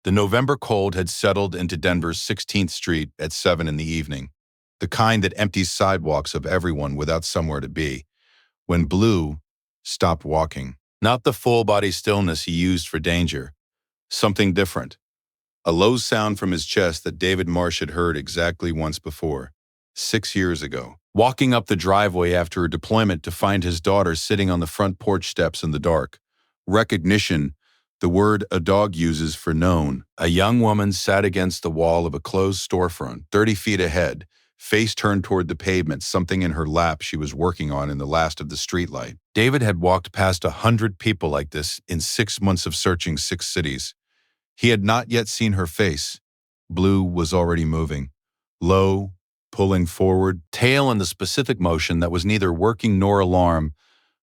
The November cold had settled into Denver's 16th Street at 7 in the evening, the kind that empties sidewalks of everyone without somewhere to be, when Blue stopped walking. Not the full-body stillness he used for danger. Something different. A low sound from his chest that David Marsh had heard exactly once before, 6 years ago. Walking up the driveway after a deployment to find his daughter sitting on the front porch steps in the dark. Recognition, the word a dog uses for known. A young woman sat against the wall of a closed storefront, 30 feet ahead, face turned toward the pavement, something in her lap she was working on in the last of the streetlight. David had walked past 100 people like this in 6 months of searching 6 cities. He had not yet seen her face. Blue was already moving. Low, pulling forward, tail in the specific motion that was neither working nor alarm,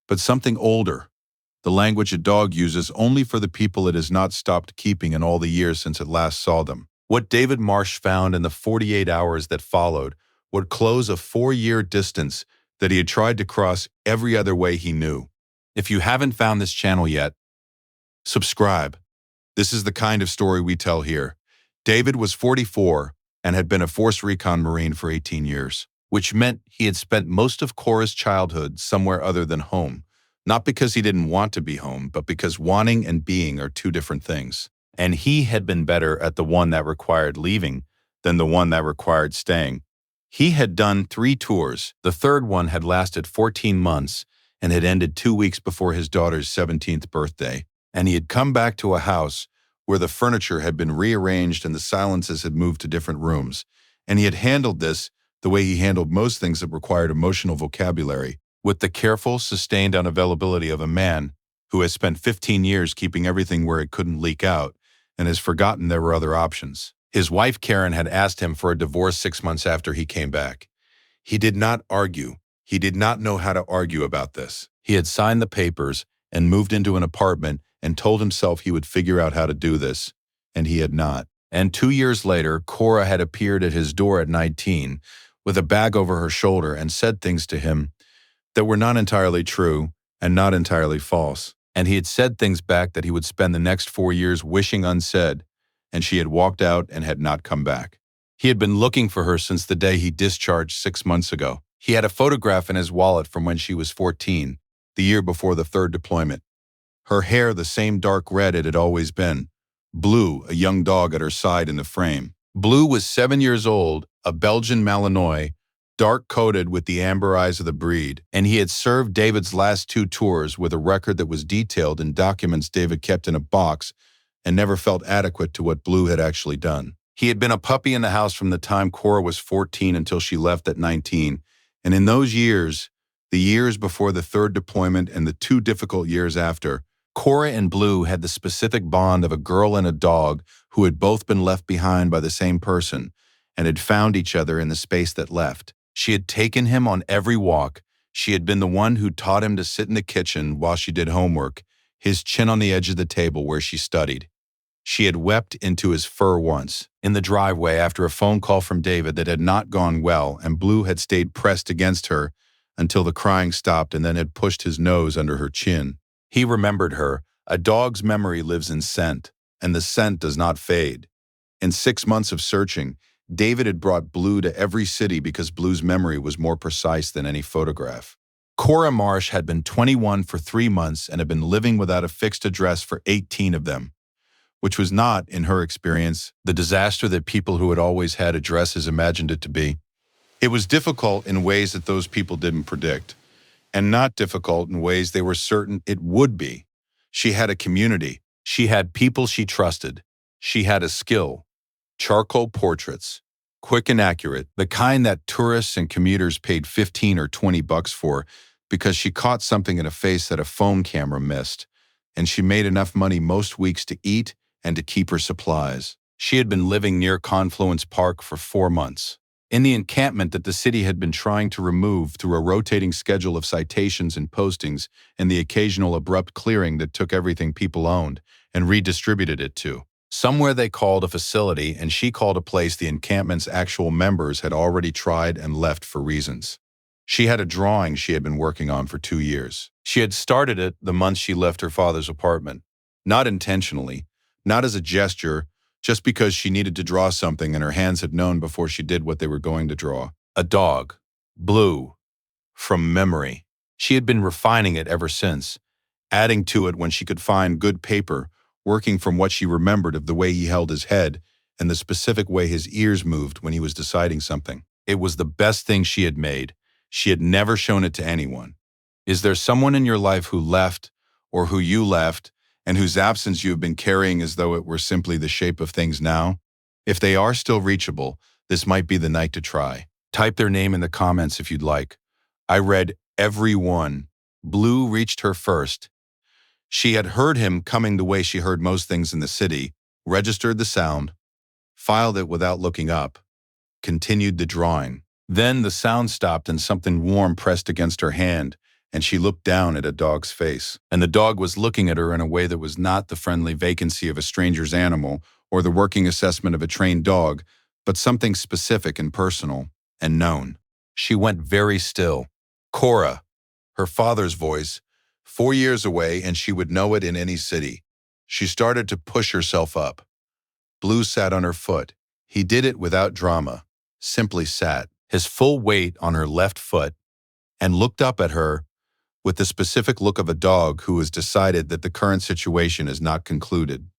but something older. The language a dog uses only for the people it has not stopped keeping in all the years since it last saw them. What David Marsh found in the 48 hours that followed would close a 4-year distance that he had tried to cross every other way he knew. If you haven't found this channel yet, subscribe. This is the kind of story we tell here. David was 44 and had been a Force Recon Marine for 18 years, which meant he had spent most of Cora's childhood somewhere other than home. Not because he didn't want to be home, but because wanting and being are two different things. And he had been better at the one that required leaving than the one that required staying. He had done 3 tours. The third one had lasted 14 months and had ended 2 weeks before his daughter's 17th birthday. And he had come back to a house where the furniture had been rearranged and the silences had moved to different rooms. And he had handled this the way he handled most things that required emotional vocabulary, with the careful, sustained unavailability of a man who has spent 15 years keeping everything where it couldn't leak out and has forgotten there were other options. His wife, Karen, had asked him for a divorce 6 months after he came back. He did not argue. He did not know how to argue about this. He had signed the papers and moved into an apartment and told himself he would figure out how to do this, and he had not. And 2 years later, Cora had appeared at his door at 19 with a bag over her shoulder and said things to him that were not entirely true and not entirely false. And he had said things back that he would spend the next 4 years wishing unsaid, and she had walked out and had not come back. He had been looking for her since the day he discharged 6 months ago. He had a photograph in his wallet from when she was 14, the year before the 3rd deployment. Her hair the same dark red it had always been. Blue, a young dog at her side in the frame. Blue was 7 years old, a Belgian Malinois, dark-coated with the amber eyes of the breed, and he had served David's last 2 tours with a record that was detailed in documents David kept in a box and never felt adequate to what Blue had actually done. He had been a puppy in the house from the time Cora was 14 until she left at 19, and in those years, the years before the 3rd deployment and the 2 difficult years after, Cora and Blue had the specific bond of a girl and a dog who had both been left behind by the same person and had found each other in the space that left. She had taken him on every walk. She had been the one who taught him to sit in the kitchen while she did homework, his chin on the edge of the table where she studied. She had wept into his fur once, in the driveway after a phone call from David that had not gone well, and Blue had stayed pressed against her until the crying stopped and then had pushed his nose under her chin. He remembered her. A dog's memory lives in scent, and the scent does not fade. In 6 months of searching, David had brought Blue to every city because Blue's memory was more precise than any photograph. Cora Marsh had been 21 for 3 months and had been living without a fixed address for 18 of them, which was not, in her experience, the disaster that people who had always had addresses imagined it to be. It was difficult in ways that those people didn't predict, and not difficult in ways they were certain it would be. She had a community. She had people she trusted. She had a skill. Charcoal portraits, quick and accurate, the kind that tourists and commuters paid $15 or $20 for because she caught something in a face that a phone camera missed, and she made enough money most weeks to eat and to keep her supplies. She had been living near Confluence Park for 4 months, in the encampment that the city had been trying to remove through a rotating schedule of citations and postings and the occasional abrupt clearing that took everything people owned and redistributed it to. Somewhere they called a facility, and she called a place the encampment's actual members had already tried and left for reasons. She had a drawing she had been working on for 2 years. She had started it the month she left her father's apartment, not intentionally, not as a gesture, just because she needed to draw something and her hands had known before she did what they were going to draw. A dog. Blue. From memory. She had been refining it ever since, adding to it when she could find good paper, working from what she remembered of the way he held his head and the specific way his ears moved when he was deciding something. It was the best thing she had made. She had never shown it to anyone. Is there someone in your life who left, or who you left, and whose absence you have been carrying as though it were simply the shape of things now? If they are still reachable, this might be the night to try. Type their name in the comments if you'd like. I read every one. Blue reached her first. She had heard him coming the way she heard most things in the city, registered the sound, filed it without looking up, continued the drawing. Then the sound stopped and something warm pressed against her hand, and she looked down at a dog's face. And the dog was looking at her in a way that was not the friendly vacancy of a stranger's animal or the working assessment of a trained dog, but something specific and personal and known. She went very still. Cora, her father's voice, 4 years away, and she would know it in any city. She started to push herself up. Blue sat on her foot. He did it without drama, simply sat, his full weight on her left foot, and looked up at her with the specific look of a dog who has decided that the current situation is not concluded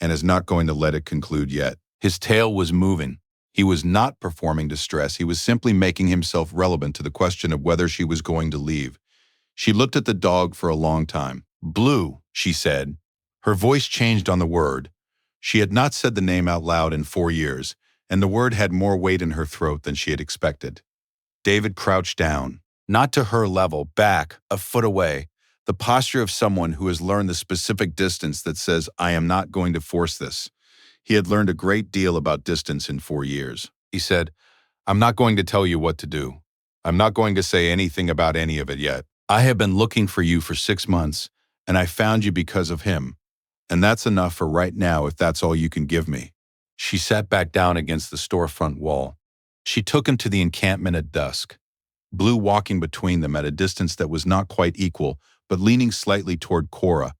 and is not going to let it conclude yet. His tail was moving. He was not performing distress. He was simply making himself relevant to the question of whether she was going to leave. She looked at the dog for a long time. Blue, she said. Her voice changed on the word. She had not said the name out loud in 4 years, and the word had more weight in her throat than she had expected. David crouched down, not to her level, back, a foot away, the posture of someone who has learned the specific distance that says, I am not going to force this. He had learned a great deal about distance in 4 years. He said, I'm not going to tell you what to do. I'm not going to say anything about any of it yet. I have been looking for you for 6 months, and I found you because of him. And that's enough for right now if that's all you can give me. She sat back down against the storefront wall. She took him to the encampment at dusk. Blue walking between them at a distance that was not quite equal, but leaning slightly toward Cora,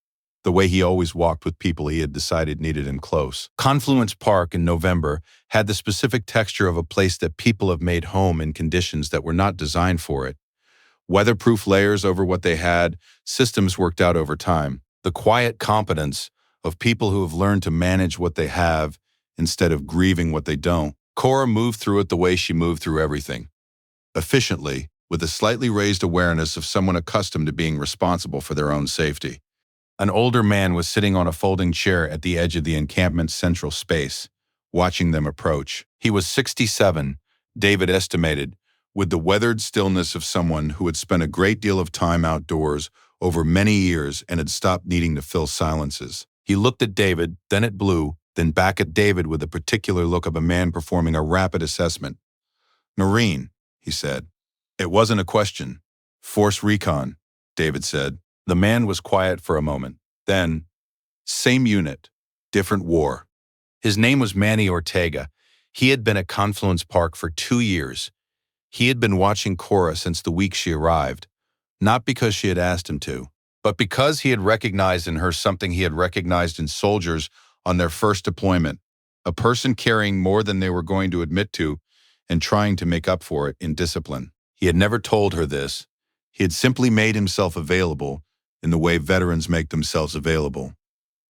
the way he always walked with people he had decided needed him close. Confluence Park in November had the specific texture of a place that people have made home in conditions that were not designed for it. Weatherproof layers over what they had, systems worked out over time. The quiet competence of people who have learned to manage what they have instead of grieving what they don't. Cora moved through it the way she moved through everything. Efficiently, with a slightly raised awareness of someone accustomed to being responsible for their own safety. An older man was sitting on a folding chair at the edge of the encampment's central space, watching them approach. He was 67, David estimated, with the weathered stillness of someone who had spent a great deal of time outdoors over many years and had stopped needing to fill silences. He looked at David, then at Blue, then back at David with the particular look of a man performing a rapid assessment. Noreen, he said. It wasn't a question. Force recon, David said. The man was quiet for a moment. Then, same unit, different war. His name was Manny Ortega. He had been at Confluence Park for 2 years. He had been watching Cora since the week she arrived, not because she had asked him to, but because he had recognized in her something he had recognized in soldiers on their first deployment, a person carrying more than they were going to admit to and trying to make up for it in discipline. He had never told her this. He had simply made himself available in the way veterans make themselves available,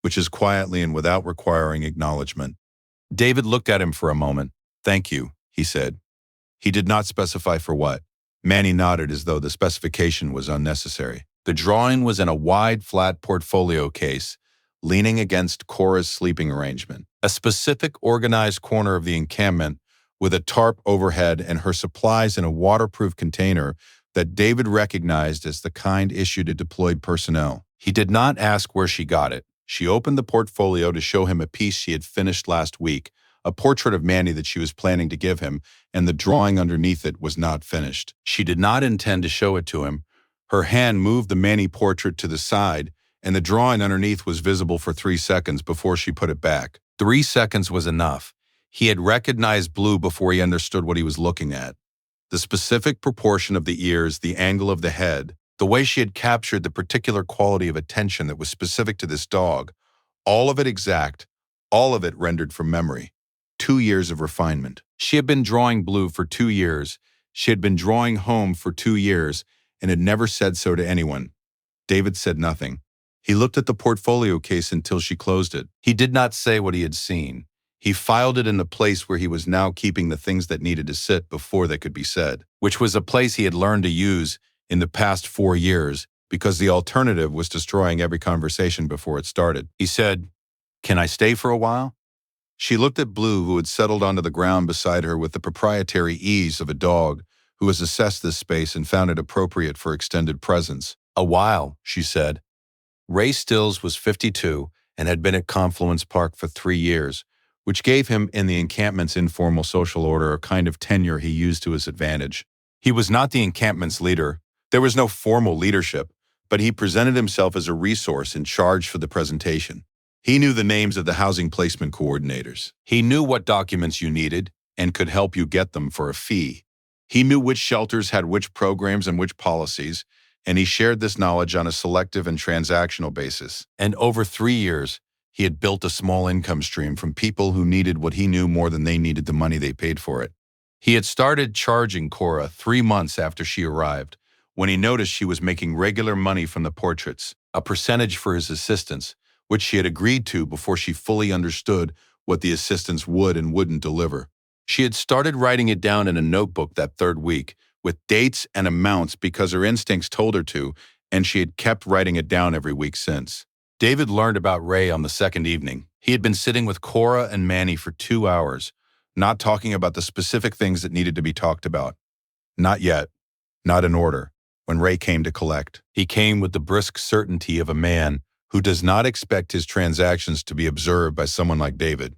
which is quietly and without requiring acknowledgement. David looked at him for a moment. Thank you, he said. He did not specify for what. Manny nodded as though the specification was unnecessary. The drawing was in a wide, flat portfolio case, leaning against Cora's sleeping arrangement. A specific organized corner of the encampment with a tarp overhead and her supplies in a waterproof container that David recognized as the kind issued to deployed personnel. He did not ask where she got it. She opened the portfolio to show him a piece she had finished last week, a portrait of Manny that she was planning to give him, and the drawing underneath it was not finished. She did not intend to show it to him. Her hand moved the Manny portrait to the side, and the drawing underneath was visible for 3 seconds before she put it back. 3 seconds was enough. He had recognized Blue before he understood what he was looking at. The specific proportion of the ears, the angle of the head, the way she had captured the particular quality of attention that was specific to this dog, all of it exact, all of it rendered from memory. 2 years of refinement. She had been drawing Blue for 2 years. She had been drawing home for 2 years and had never said so to anyone. David said nothing. He looked at the portfolio case until she closed it. He did not say what he had seen. He filed it in the place where he was now keeping the things that needed to sit before they could be said, which was a place he had learned to use in the past 4 years because the alternative was destroying every conversation before it started. He said, "Can I stay for a while?" She looked at Blue, who had settled onto the ground beside her with the proprietary ease of a dog who has assessed this space and found it appropriate for extended presence. "A while," she said. Ray Stills was 52 and had been at Confluence Park for 3 years, which gave him in the encampment's informal social order a kind of tenure he used to his advantage. He was not the encampment's leader. There was no formal leadership, but he presented himself as a resource in charge for the presentation. He knew the names of the housing placement coordinators. He knew what documents you needed and could help you get them for a fee. He knew which shelters had which programs and which policies, and he shared this knowledge on a selective and transactional basis. And over 3 years, he had built a small income stream from people who needed what he knew more than they needed the money they paid for it. He had started charging Cora 3 months after she arrived, when he noticed she was making regular money from the portraits, a percentage for his assistants, which she had agreed to before she fully understood what the assistants would and wouldn't deliver. She had started writing it down in a notebook that 3rd week, with dates and amounts because her instincts told her to, and she had kept writing it down every week since. David learned about Ray on the 2nd evening. He had been sitting with Cora and Manny for 2 hours, not talking about the specific things that needed to be talked about. Not yet, not in order, when Ray came to collect. He came with the brisk certainty of a man who does not expect his transactions to be observed by someone like David.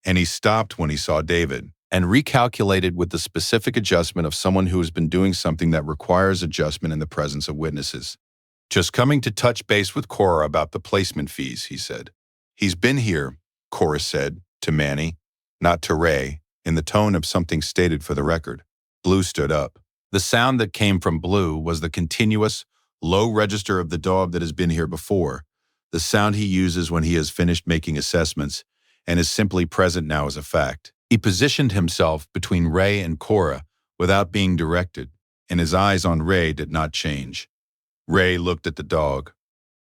And he stopped when he saw David, and recalculated with the specific adjustment of someone who has been doing something that requires adjustment in the presence of witnesses. "Just coming to touch base with Cora about the placement fees," he said. "He's been here," Cora said, to Manny, not to Ray, in the tone of something stated for the record. Blue stood up. The sound that came from Blue was the continuous, low register of the dog that has been here before, the sound he uses when he has finished making assessments and is simply present now as a fact. He positioned himself between Ray and Cora without being directed, and his eyes on Ray did not change. Ray looked at the dog.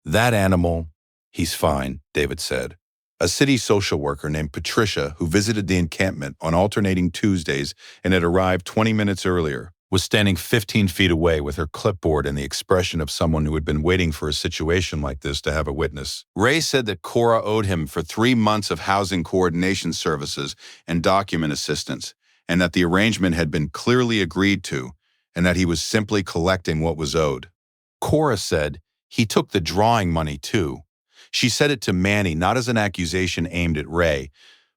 "That animal, he's fine," David said. A city social worker named Patricia, who visited the encampment on alternating Tuesdays and had arrived 20 minutes earlier, was standing 15 feet away with her clipboard and the expression of someone who had been waiting for a situation like this to have a witness. Ray said that Cora owed him for 3 months of housing coordination services and document assistance, and that the arrangement had been clearly agreed to, and that he was simply collecting what was owed. Cora said he took the drawing money too. She said it to Manny not as an accusation aimed at Ray,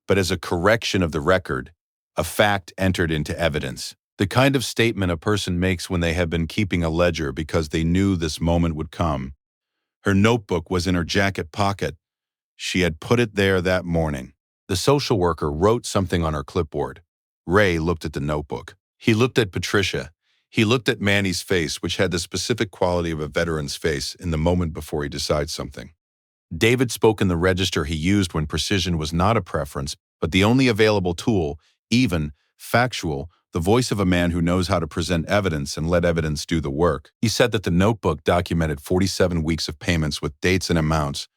but as a correction of the record, a fact entered into evidence. The kind of statement a person makes when they have been keeping a ledger because they knew this moment would come. Her notebook was in her jacket pocket. She had put it there that morning. The social worker wrote something on her clipboard. Ray looked at the notebook. He looked at Patricia. He looked at Manny's face, which had the specific quality of a veteran's face in the moment before he decides something. David spoke in the register he used when precision was not a preference, but the only available tool, even factual, the voice of a man who knows how to present evidence and let evidence do the work. He said that the notebook documented 47 weeks of payments with dates and amounts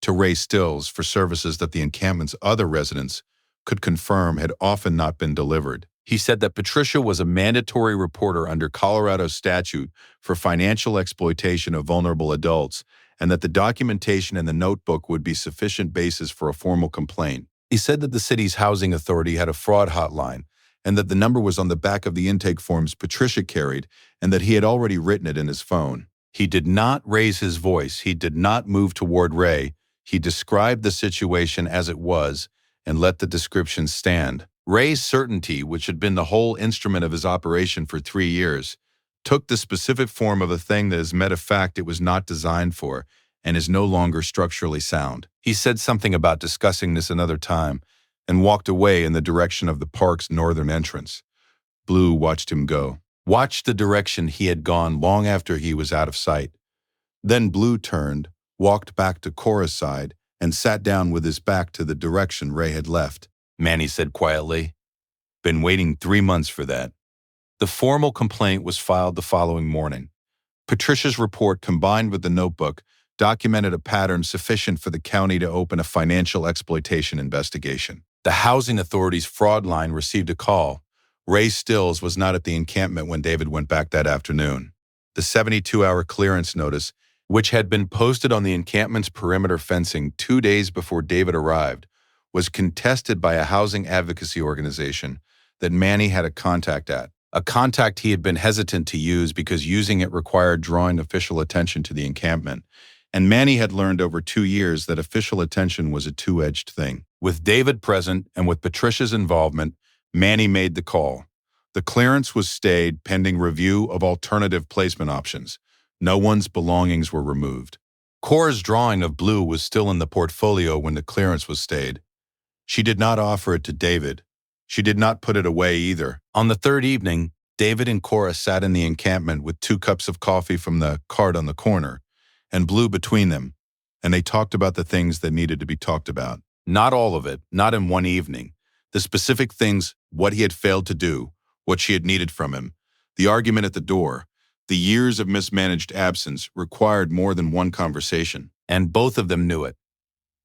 to Ray Stills for services that the encampment's other residents could confirm had often not been delivered. He said that Patricia was a mandatory reporter under Colorado statute for financial exploitation of vulnerable adults, and that the documentation in the notebook would be sufficient basis for a formal complaint. He said that the city's housing authority had a fraud hotline, and that the number was on the back of the intake forms Patricia carried, and that he had already written it in his phone. He did not raise his voice. He did not move toward Ray. He described the situation as it was and let the description stand. Ray's certainty, which had been the whole instrument of his operation for 3 years, took the specific form of a thing that has met a fact it was not designed for and is no longer structurally sound. He said something about discussing this another time and walked away in the direction of the park's northern entrance. Blue watched him go, watched the direction he had gone long after he was out of sight. Then Blue turned, walked back to Cora's side, and sat down with his back to the direction Ray had left. Manny said quietly, "Been waiting 3 months for that." The formal complaint was filed the following morning. Patricia's report, combined with the notebook, documented a pattern sufficient for the county to open a financial exploitation investigation. The housing authority's fraud line received a call. Ray Stills was not at the encampment when David went back that afternoon. The 72-hour clearance notice, which had been posted on the encampment's perimeter fencing 2 days before David arrived, was contested by a housing advocacy organization that Manny had a contact at. A contact he had been hesitant to use because using it required drawing official attention to the encampment, and Manny had learned over 2 years that official attention was a two-edged thing. With David present and with Patricia's involvement, Manny made the call. The clearance was stayed pending review of alternative placement options. No one's belongings were removed. Cora's drawing of Blue was still in the portfolio when the clearance was stayed. She did not offer it to David. She did not put it away either. On the third evening, David and Cora sat in the encampment with 2 cups of coffee from the cart on the corner, and Blue between them, and they talked about the things that needed to be talked about. Not all of it, not in one evening. The specific things, what he had failed to do, what she had needed from him, the argument at the door, the years of mismanaged absence required more than one conversation, and both of them knew it,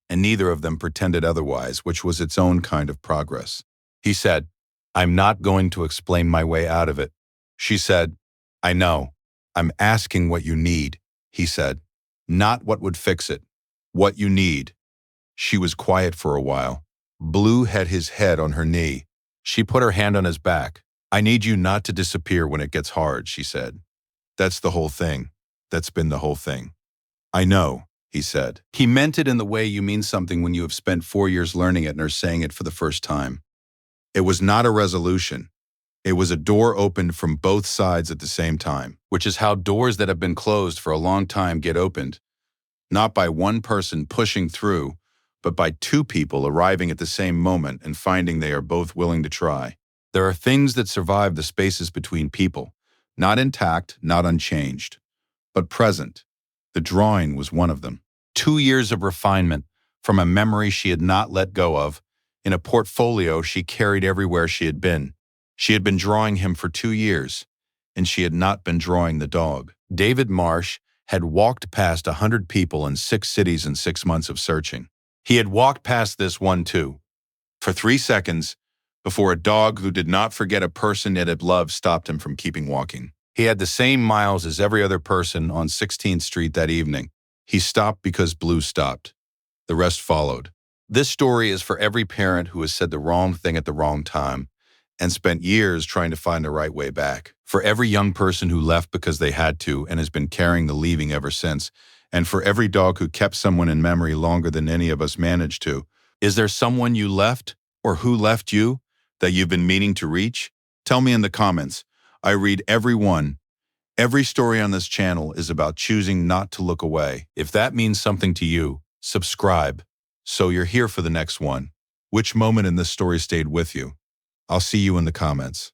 and neither of them pretended otherwise, which was its own kind of progress. He said, "I'm not going to explain my way out of it." She said, "I know. I'm asking what you need," he said. "Not what would fix it. What you need." She was quiet for a while. Blue had his head on her knee. She put her hand on his back. "I need you not to disappear when it gets hard," she said. "That's the whole thing. That's been the whole thing." "I know," he said. He meant it in the way you mean something when you have spent 4 years learning it and are saying it for the first time. It was not a resolution. It was a door opened from both sides at the same time, which is how doors that have been closed for a long time get opened, not by one person pushing through, but by 2 people arriving at the same moment and finding they are both willing to try. There are things that survive the spaces between people, not intact, not unchanged, but present. The drawing was one of them. 2 years of refinement from a memory she had not let go of, in a portfolio she carried everywhere she had been. She had been drawing him for 2 years, and she had not been drawing the dog. David Marsh had walked past 100 people in 6 cities in 6 months of searching. He had walked past this one too, for 3 seconds, before a dog who did not forget a person it had loved stopped him from keeping walking. He had the same miles as every other person on 16th Street that evening. He stopped because Blue stopped. The rest followed. This story is for every parent who has said the wrong thing at the wrong time and spent years trying to find the right way back. For every young person who left because they had to and has been carrying the leaving ever since. And for every dog who kept someone in memory longer than any of us managed to. Is there someone you left, or who left you, that you've been meaning to reach? Tell me in the comments. I read every one. Every story on this channel is about choosing not to look away. If that means something to you, subscribe, so you're here for the next one. Which moment in this story stayed with you? I'll see you in the comments.